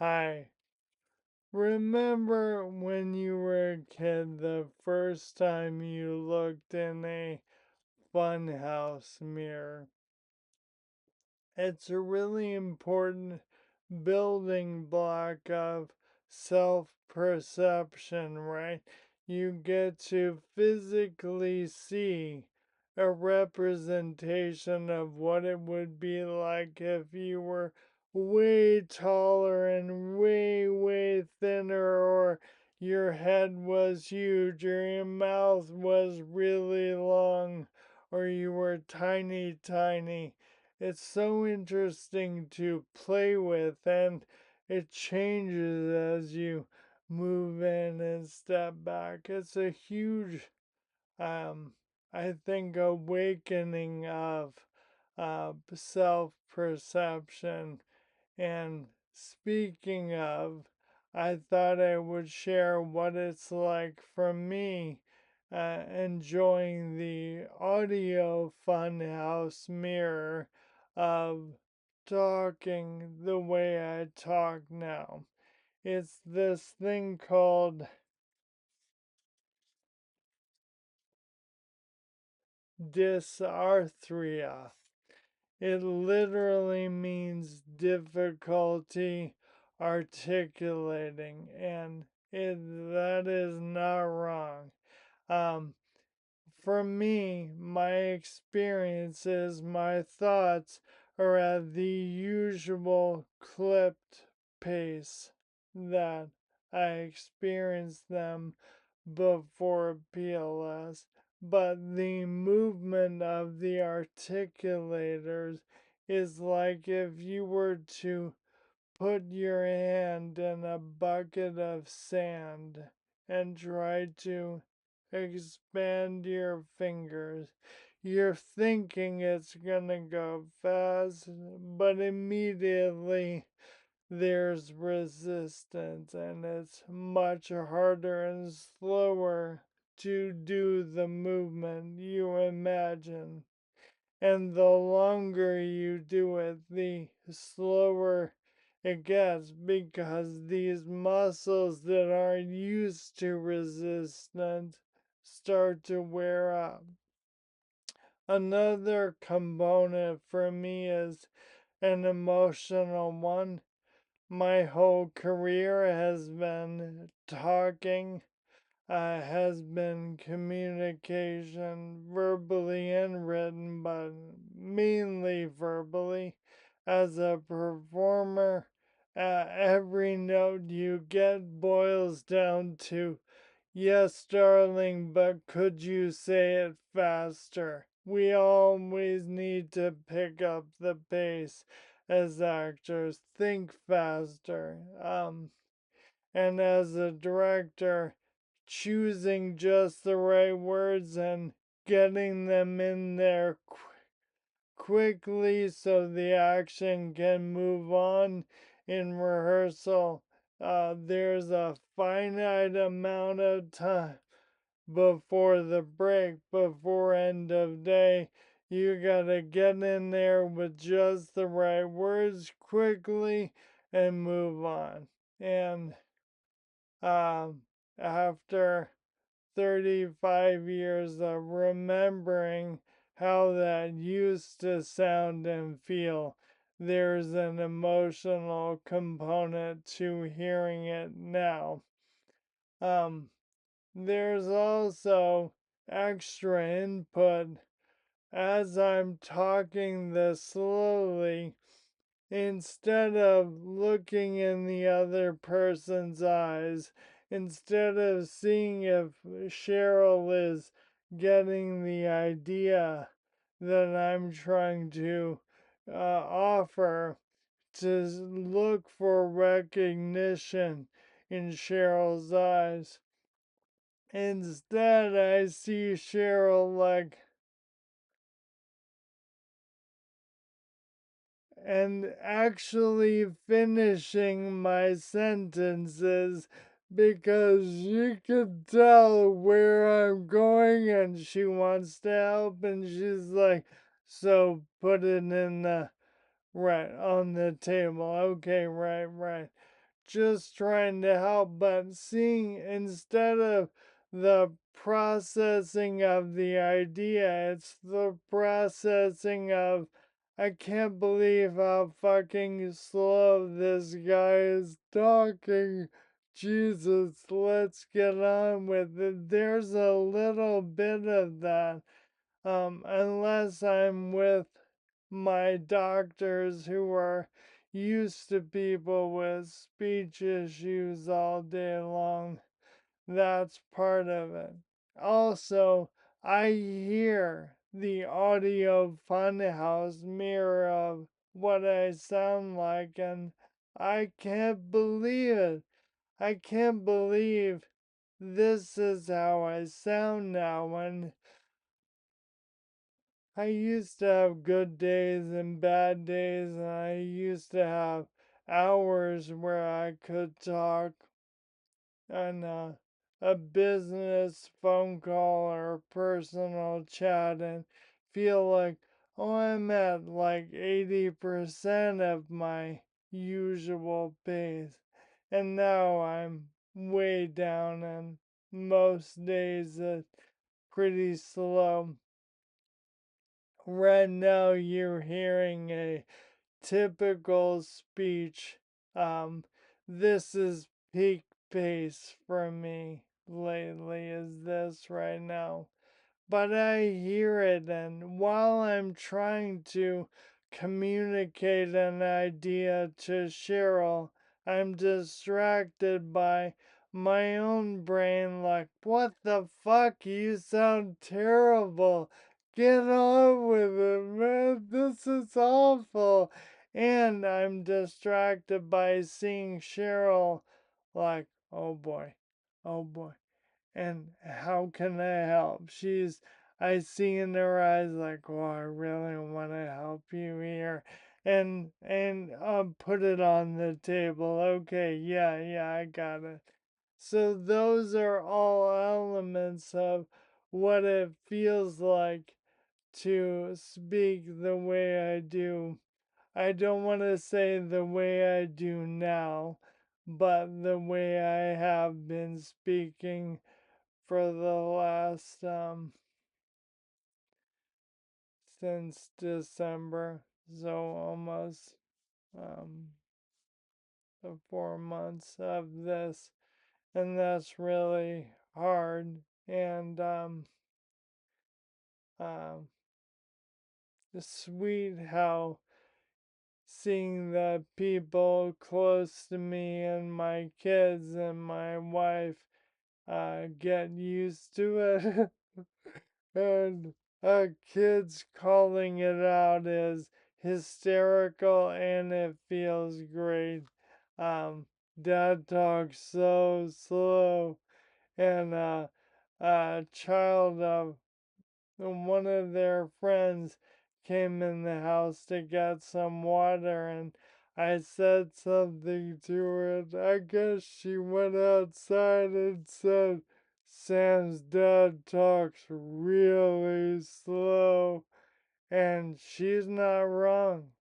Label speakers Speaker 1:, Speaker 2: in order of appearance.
Speaker 1: Hi. Remember when you were a kid the first time you looked in a funhouse mirror? It's a really important building block of self-perception, right? You get to physically see a representation of what it would be like if you were way taller and way thinner, or your head was huge, or your mouth was really long, or you were tiny. It's so interesting to play with, and it changes as you move in and step back. It's a huge, um, I think, awakening of self-perception. And speaking of, I thought I would share what it's like for me enjoying the audio funhouse mirror of talking the way I talk now. It's this thing called Dysarthria. It literally means difficulty articulating, and that is not wrong. Um, for me, my experiences, my thoughts are at the usual clipped pace that I experienced them before PLS, but the movement of the articulators is like if you were to put your hand in a bucket of sand and try to expand your fingers. You're thinking it's gonna go fast, but immediately there's resistance, and it's much harder and slower to do the movement you imagine. And the longer you do it, the slower it gets, because these muscles that aren't used to resistance start to wear out. Another component for me is an emotional one. My whole career has been talking, has been communication, verbally and written, but mainly verbally. As a performer, every note you get boils down to, "Yes, darling, but could you say it faster?" We always need to pick up the pace as actors, think faster. And as a director, choosing just the right words and getting them in there quickly so the action can move on in rehearsal. There's a finite amount of time before the break, before end of day. You gotta get in there with just the right words quickly and move on. And um, after 35 years of remembering how that used to sound and feel, there's an emotional component to hearing it now. Um, there's also extra input as I'm talking this slowly. Instead of looking in the other person's eyes, instead of seeing if Cheryl is getting the idea that I'm trying to offer, to look for recognition in Cheryl's eyes. Instead, I see Cheryl like, and actually finishing my sentences, because she could tell where I'm going and she wants to help, and she's like, "So put it in the right on the table." Okay, right. just trying to help, but seeing instead of the processing of the idea, it's the processing of, I can't believe how fucking slow this guy is talking. Jesus, let's get on with it. There's a little bit of that. Unless I'm with my doctors who are used to people with speech issues all day long. That's part of it. Also, I hear the audio funhouse mirror of what I sound like, and I can't believe it. I can't believe this is how I sound now. And I used to have good days and bad days, and I used to have hours where I could talk on a business phone call or personal chat and feel like, oh, I'm at like 80% of my usual pace. And now I'm way down, and most days it's pretty slow. Right now, you're hearing a typical speech. This is peak pace for me lately, is this right now. But I hear it, and while I'm trying to communicate an idea to Cheryl, I'm distracted by my own brain, like, what the fuck? You sound terrible. Get on with it, man. This is awful. And I'm distracted by seeing Cheryl, like, oh boy, oh boy. And how can I help? I see in her eyes like, oh, I really want to help you here. And put it on the table. Okay, yeah, I got it. So those are all elements of what it feels like to speak the way I do. I don't want to say the way I do now, but the way I have been speaking for the last since December, so almost um 4 months of this, and that's really hard. And um sweet how seeing the people close to me and my kids and my wife get used to it. And kids calling it out is hysterical, and it feels great. Dad talks so slow, and a child of one of their friends came in the house to get some water, and I said something to it. I guess she went outside and said, Sam's dad talks really slow, and she's not wrong.